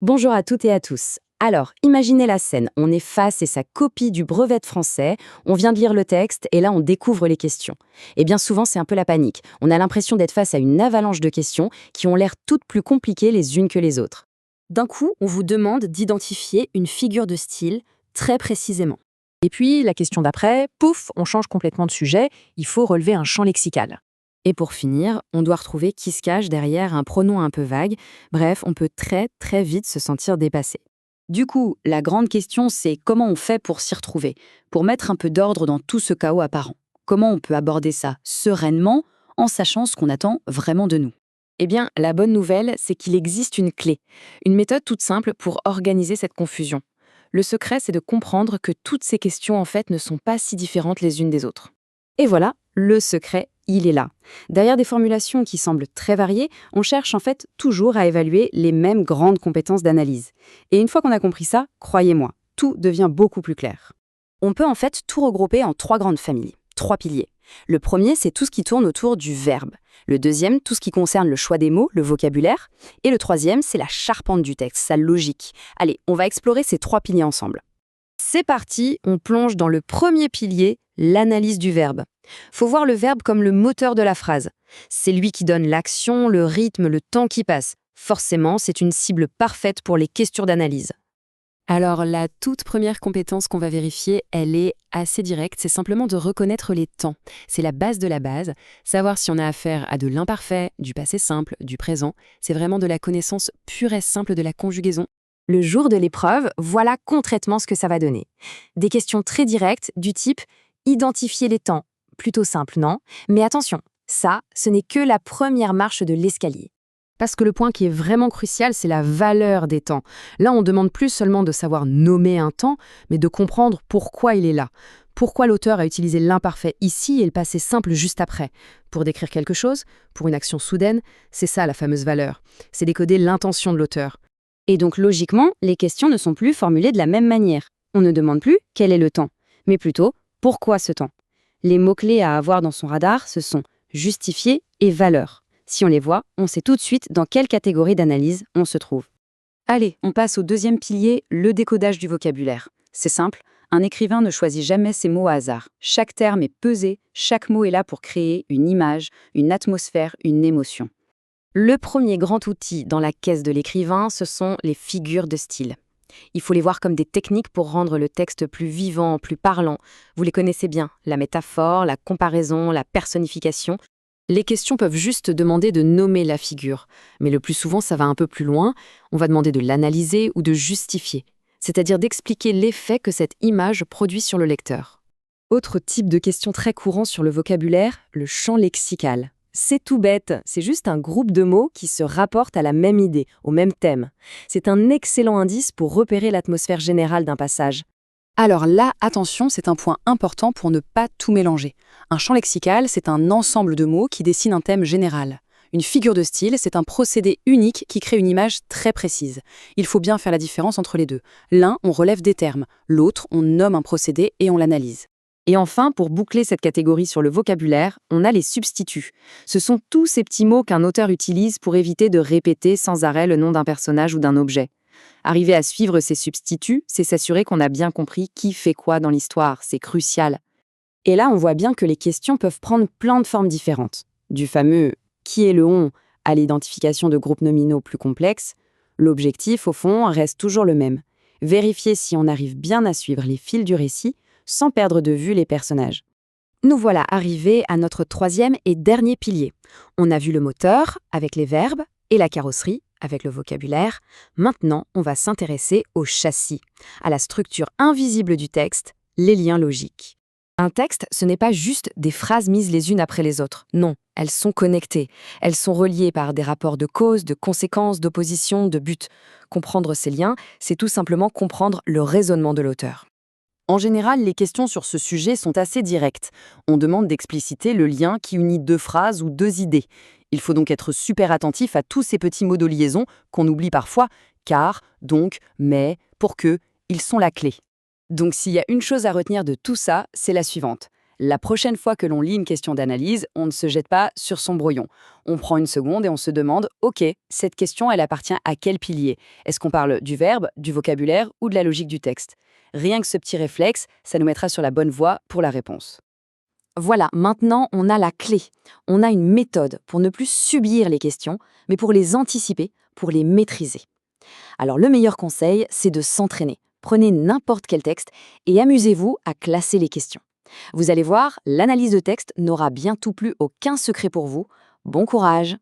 Bonjour à toutes et à tous. Alors, imaginez la scène, on est face et sa copie du brevet de français, on vient de lire le texte et là on découvre les questions. Et bien souvent c'est un peu la panique, on a l'impression d'être face à une avalanche de questions qui ont l'air toutes plus compliquées les unes que les autres. D'un coup, on vous demande d'identifier une figure de style très précisément. Et puis, la question d'après, pouf, on change complètement de sujet, il faut relever un champ lexical. Et pour finir, on doit retrouver qui se cache derrière un pronom un peu vague, bref, on peut très vite se sentir dépassé. Du coup, la grande question, c'est comment on fait pour s'y retrouver, pour mettre un peu d'ordre dans tout ce chaos apparent. Comment on peut aborder ça sereinement, en sachant ce qu'on attend vraiment de nous. Eh bien, la bonne nouvelle, c'est qu'il existe une clé, une méthode toute simple pour organiser cette confusion. Le secret, c'est de comprendre que toutes ces questions, en fait, ne sont pas si différentes les unes des autres. Et voilà, le secret, il est là. Derrière des formulations qui semblent très variées, on cherche en fait toujours à évaluer les mêmes grandes compétences d'analyse. Et une fois qu'on a compris ça, croyez-moi, tout devient beaucoup plus clair. On peut en fait tout regrouper en trois grandes familles, trois piliers. Le premier, c'est tout ce qui tourne autour du verbe. Le deuxième, tout ce qui concerne le choix des mots, le vocabulaire. Et le troisième, c'est la charpente du texte, sa logique. Allez, on va explorer ces trois piliers ensemble. C'est parti, on plonge dans le premier pilier, l'analyse du verbe. Faut voir le verbe comme le moteur de la phrase. C'est lui qui donne l'action, le rythme, le temps qui passe. Forcément, c'est une cible parfaite pour les questions d'analyse. Alors, la toute première compétence qu'on va vérifier, elle est assez directe, c'est simplement de reconnaître les temps. C'est la base de la base. Savoir si on a affaire à de l'imparfait, du passé simple, du présent, c'est vraiment de la connaissance pure et simple de la conjugaison. Le jour de l'épreuve, voilà concrètement ce que ça va donner. Des questions très directes du type « Identifier les temps ». Plutôt simple, non? Mais attention, ça, ce n'est que la première marche de l'escalier. Parce que le point qui est vraiment crucial, c'est la valeur des temps. Là, on demande plus seulement de savoir nommer un temps, mais de comprendre pourquoi il est là. Pourquoi l'auteur a utilisé l'imparfait ici et le passé simple juste après. Pour décrire quelque chose, pour une action soudaine, c'est ça la fameuse valeur. C'est décoder l'intention de l'auteur. Et donc logiquement, les questions ne sont plus formulées de la même manière. On ne demande plus quel est le temps, mais plutôt pourquoi ce temps. Les mots-clés à avoir dans son radar, ce sont justifier et valeur. Si on les voit, on sait tout de suite dans quelle catégorie d'analyse on se trouve. Allez, on passe au deuxième pilier, le décodage du vocabulaire. C'est simple, un écrivain ne choisit jamais ses mots au hasard. Chaque terme est pesé, chaque mot est là pour créer une image, une atmosphère, une émotion. Le premier grand outil dans la caisse de l'écrivain, ce sont les figures de style. Il faut les voir comme des techniques pour rendre le texte plus vivant, plus parlant. Vous les connaissez bien, la métaphore, la comparaison, la personnification. Les questions peuvent juste demander de nommer la figure, mais le plus souvent ça va un peu plus loin, on va demander de l'analyser ou de justifier, c'est-à-dire d'expliquer l'effet que cette image produit sur le lecteur. Autre type de question très courant sur le vocabulaire, le champ lexical. C'est tout bête, c'est juste un groupe de mots qui se rapportent à la même idée, au même thème. C'est un excellent indice pour repérer l'atmosphère générale d'un passage. Alors là, attention, c'est un point important pour ne pas tout mélanger. Un champ lexical, c'est un ensemble de mots qui dessine un thème général. Une figure de style, c'est un procédé unique qui crée une image très précise. Il faut bien faire la différence entre les deux. L'un, on relève des termes, l'autre, on nomme un procédé et on l'analyse. Et enfin, pour boucler cette catégorie sur le vocabulaire, on a les substituts. Ce sont tous ces petits mots qu'un auteur utilise pour éviter de répéter sans arrêt le nom d'un personnage ou d'un objet. Arriver à suivre ces substituts, c'est s'assurer qu'on a bien compris qui fait quoi dans l'histoire, c'est crucial. Et là, on voit bien que les questions peuvent prendre plein de formes différentes. Du fameux « qui est le on » à l'identification de groupes nominaux plus complexes, l'objectif, au fond, reste toujours le même. Vérifier si on arrive bien à suivre les fils du récit, sans perdre de vue les personnages. Nous voilà arrivés à notre troisième et dernier pilier. On a vu le moteur, avec les verbes, et la carrosserie, avec le vocabulaire. Maintenant, on va s'intéresser au châssis, à la structure invisible du texte, les liens logiques. Un texte, ce n'est pas juste des phrases mises les unes après les autres. Non, elles sont connectées. Elles sont reliées par des rapports de cause, de conséquences, d'opposition, de but. Comprendre ces liens, c'est tout simplement comprendre le raisonnement de l'auteur. En général, les questions sur ce sujet sont assez directes. On demande d'expliciter le lien qui unit deux phrases ou deux idées. Il faut donc être super attentif à tous ces petits mots de liaison qu'on oublie parfois, car, donc, mais, pour que, ils sont la clé. Donc s'il y a une chose à retenir de tout ça, c'est la suivante. La prochaine fois que l'on lit une question d'analyse, on ne se jette pas sur son brouillon. On prend une seconde et on se demande « Ok, cette question, elle appartient à quel pilier? Est-ce qu'on parle du verbe, du vocabulaire ou de la logique du texte ?» Rien que ce petit réflexe, ça nous mettra sur la bonne voie pour la réponse. Voilà, maintenant on a la clé. On a une méthode pour ne plus subir les questions, mais pour les anticiper, pour les maîtriser. Alors le meilleur conseil, c'est de s'entraîner. Prenez n'importe quel texte et amusez-vous à classer les questions. Vous allez voir, l'analyse de texte n'aura bientôt plus aucun secret pour vous. Bon courage!